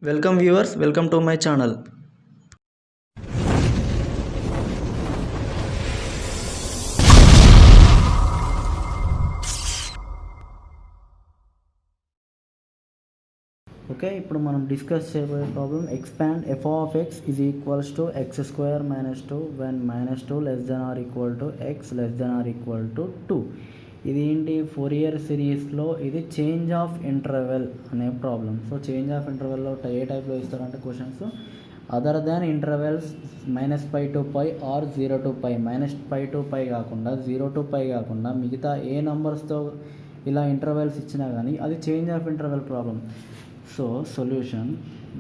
Welcome viewers, welcome to my channel. Okay, ఇప్పుడు మనం discuss చేయబోయే problem expand f of x is equals to x square minus 2 when minus 2 less than or equal to x less than or equal to 2. ఇది ఏంటి Fourier సిరీస్లో ఇది change of interval అనే problem. So change of ఇంటర్వెల్లో ఏ టైప్లో ఇస్తారంటే questions other than intervals -π to π or 0 to π. -π to π కాకుండా 0 to π కాకుండా మిగతా ఏ నంబర్స్తో ఇలా ఇంటర్వెల్స్ ఇచ్చినా కానీ అది change of interval problem. So solution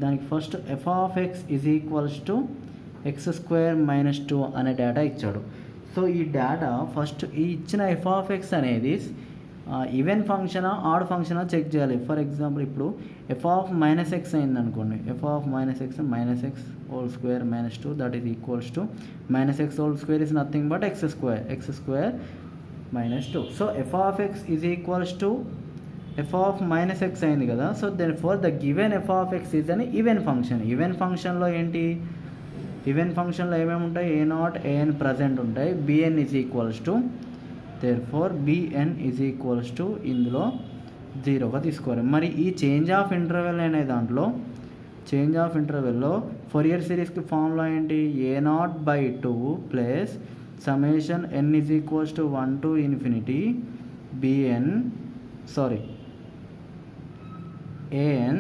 దానికి first f of x is equals to x square minus 2 అనే డేటా ఇచ్చాడు. సో ఈ డేటా ఫస్ట్ ఈ ఇచ్చిన f of x అనేది ఈవెన్ ఫంక్షనా ఆడ్ ఫంక్షనా చెక్ చేయాలి. ఫర్ ఎగ్జాంపుల్ ఇప్పుడు f of -x అయింది అనుకోండి, f of -x -x whole square minus 2 that is equals to -x whole square is nothing but x square minus 2. So f of x is equals to f of -x అయింది కదా. So then for the given f of x is అని even function. Even ఫంక్షన్లో ఏంటి, even ఫంక్షన్లో ఏమేమి ఉంటాయి, a0 an present ఉంటాయి. bn is equals to therefore bn is equals to ఇందులో 0గా తీసుకోవాలి. మరి ఈ చేంజ్ ఆఫ్ ఇంటర్వెల్ అనే దాంట్లో చేంజ్ ఆఫ్ ఇంటర్వెల్లో ఫోరియర్ సిరీస్కి ఫార్ములా ఏంటి, a0/2 plus summation n is equals to 1 to infinity an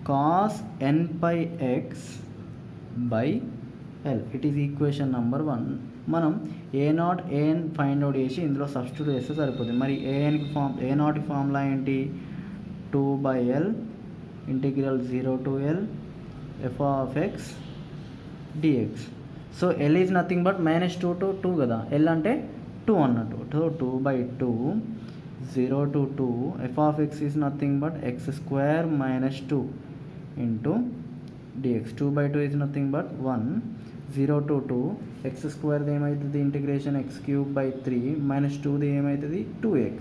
cos n pi x by l. It is equation number 1. మనం a0 an find out చేసి ఇందులో substitute చేస్తే సరిపోతుంది. మరి a0 formula ఏంటి, 2/l integral 0 to l f of x dx. So l is nothing but -2 to 2 కదా, l అంటే 2 అన్నట్టు. So 2/2 0 to 2 f of x is nothing but x square minus 2 into dx. 2/2 is nothing but 1. 0 to 2 x square ఏమవుతుంది, integration x cube by 3 minus 2 ఏమవుతుంది 2x.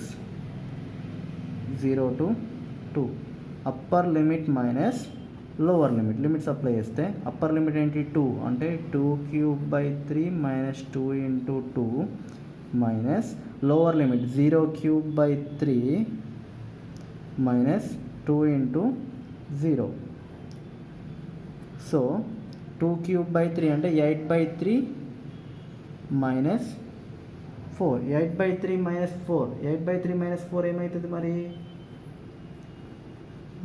0 to 2 upper limit minus lower limit, limits apply చేస్తే upper limit ఏంటి 2 అంటే 2 cube by 3 minus 2 into 2 minus lower limit 0 cube by 3 minus 2 into 0. So 2 cube by 3 అంటే 8/3 minus 4. 8/3 minus 4, 8/3 minus 4 ఏమవుతుంది మరి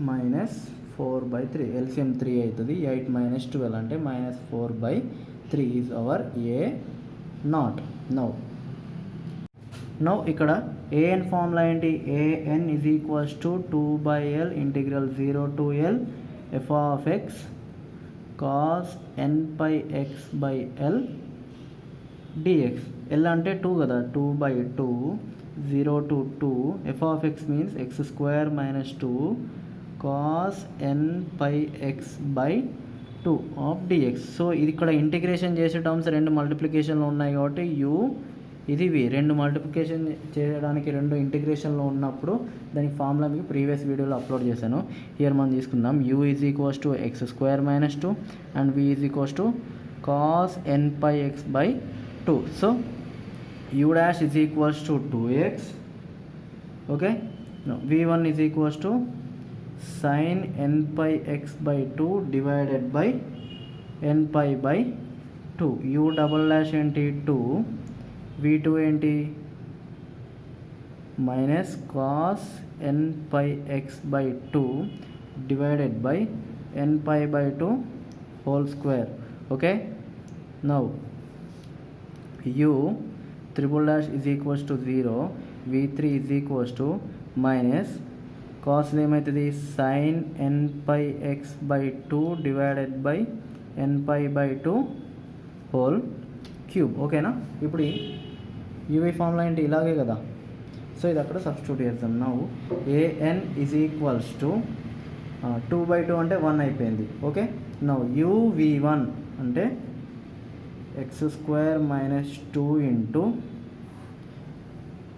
-4/3. LCM 3 అవుతుంది. 8 minus 12 అంటే -4/3 is our a0. Now ఇక్కడ an formula ఏంటి, an is equals to 2/l integral 0 to l f of x cos n pi x by l dx. l అంటే 2 కదా, 2/2 0 to 2 f of x means x square minus 2 cos n pi x by 2 of dx. So ఇది ఇక్కడ integration చేసే terms రెండు మల్టిప్లికేషన్లో ఉన్నాయి కాబట్టి u ఇది వి రెండు మల్టిప్లికేషన్ చేయడానికి రెండు ఇంటిగ్రేషన్లో ఉన్నప్పుడు దానికి ఫార్ములా మీకు ప్రీవియస్ వీడియోలో అప్లోడ్ చేశాను. హియర్ మనం తీసుకుందాం u is equals to x square minus 2 and v is equals to cos n pi x by 2. So u dash is equals to 2x. Okay, v1 is equals to sin n pi x by 2 divided by n pi by 2. u double dash ఏంటి 2, v2 ఏంటి minus cos n pi x by 2 divided by n pi by 2 whole square. Okay, now u triple dash is equals to 0, v3 is equals to minus cos ఏమవుతుంది sin n pi x by 2 divided by n pi by 2 whole cube. ఓకేనా, ఇప్పుడు UV formula ఏంటి ఇలాగే కదా. So ఇది అక్కడ substitute చేద్దాం. Now an is equals to 2/2 అంటే 1 అయిపోయింది. ఓకే, నౌ uv1 అంటే x square minus 2 into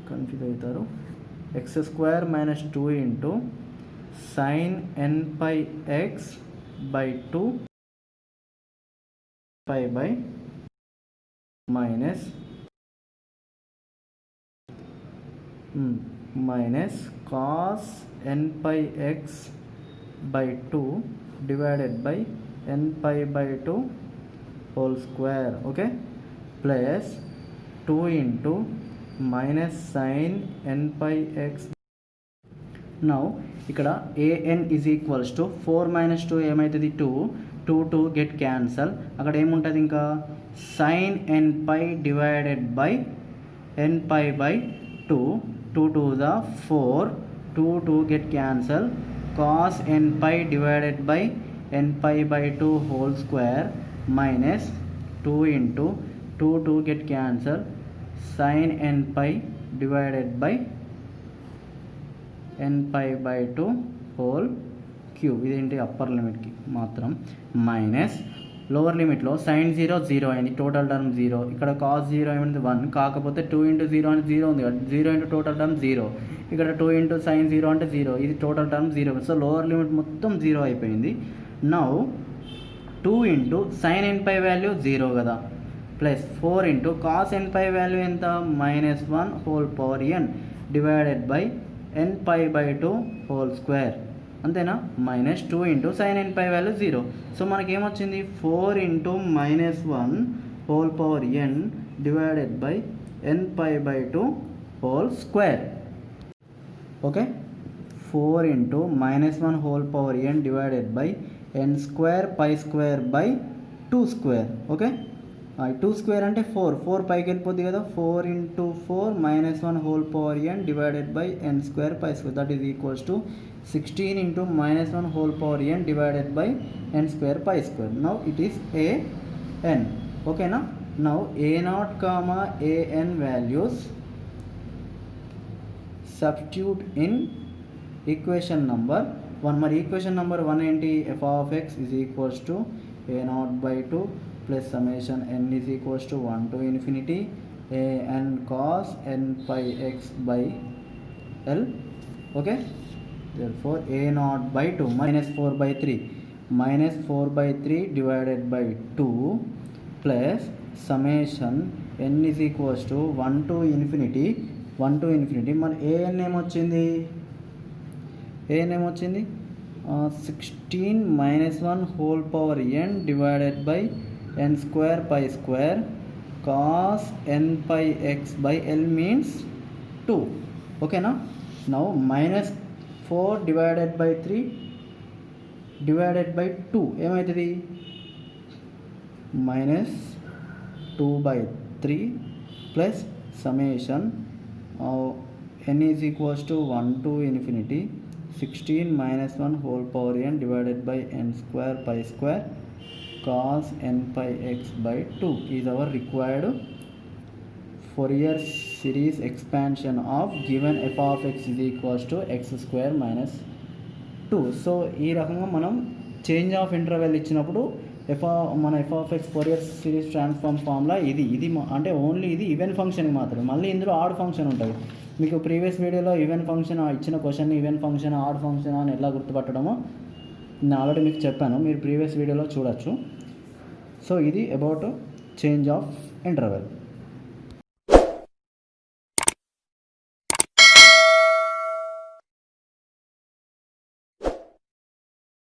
confuse అవుతారు x square minus 2 into sin n pi x by 2 pi by minus cos n pi x by 2 divided by n pi by 2 whole square, okay, plus 2 into minus sin n pi x. Now ఇక్కడ an is equals to 4 minus 2 ఏమవుతుంది 2 get cancel. అక్కడ ఏముంటుంది ఇంకా sin n pi divided by n pi by 2 2 to the 4 2 get cancel cos n pi divided by n pi by 2 whole square minus 2 into 2 get cancel sin n pi divided by n pi by 2 whole cube. ఇదేంటి upper లిమిట్కి మాత్రం minus lower లిమిట్లో sin 0 అయింది, total term 0. ఇక్కడ cos 0 ఏమైంది 1, కాకపోతే 2 into 0 అంటే 0 ఉంది కదా, 0 into total term 0. ఇక్కడ 2 into sin 0 అంటే 0, ఇది total term 0. So lower limit మొత్తం 0 అయిపోయింది. Now 2 into sin n pi value 0 కదా, plus 4 into cos n pi value ఎంత -1 whole power n divided by n pi by 2 whole square, అంతేనా, minus 2 into sin n pi value 0. So మనకి ఏమొచ్చింది 4 into -1 whole power n divided by n pi by 2 whole square, okay. 4 into -1 whole power n divided by n square pi square by 2 square, okay. 2 square అంటే 4 పైకి వెళ్ళిపోద్ది కదా, 4 into 4 -1 whole power n divided by n square pi square, that is equals to 16 into -1 whole power n divided by n square pi square. Now it is a n, okay na. Now a0 comma an values substitute in equation number 1. మరి equation number 1 ఏంటి, f of x is equals to a0 by 2 plus summation n is equals to 1 to infinity an cos n pi x by l, okay. Therefore a0 by 2 minus 4 by 3 divided by 2 plus summation n is equals to 1 to infinity. మరి an ఏమొచ్చింది 16 -1 whole power n divided by n square pi square cos n pi x by l means 2, okay na. Now minus 4 divided by 3 divided by 2 ఏమవుతుంది minus 2 by 3 plus summation n is equals to 1 to infinity 16 -1 whole power n divided by n square pi square cos n pi x by 2 is our required Fourier series expansion of given f of x is equals to x square minus 2. So ఈ రకంగా మనం change of interval ఇచ్చినప్పుడు మన f of x Fourier series transform formula ఇది అంటే only ఇది even ఫంక్షన్కి మాత్రమే. మళ్ళీ ఇందులో ఆడ్ ఫంక్షన్ ఉంటుంది. మీకు ప్రీవియస్ వీడియోలో ఈవెన్ ఫంక్షన్ ఇచ్చిన question even function add function అని ఎలా గుర్తుపట్టడమో నేను ఆల్రెడీ మీకు చెప్పాను, మీరు ప్రీవియస్ వీడియోలో చూడొచ్చు. సో ఇది అబౌట్ చేంజ్ ఆఫ్ ఇంటర్వెల్.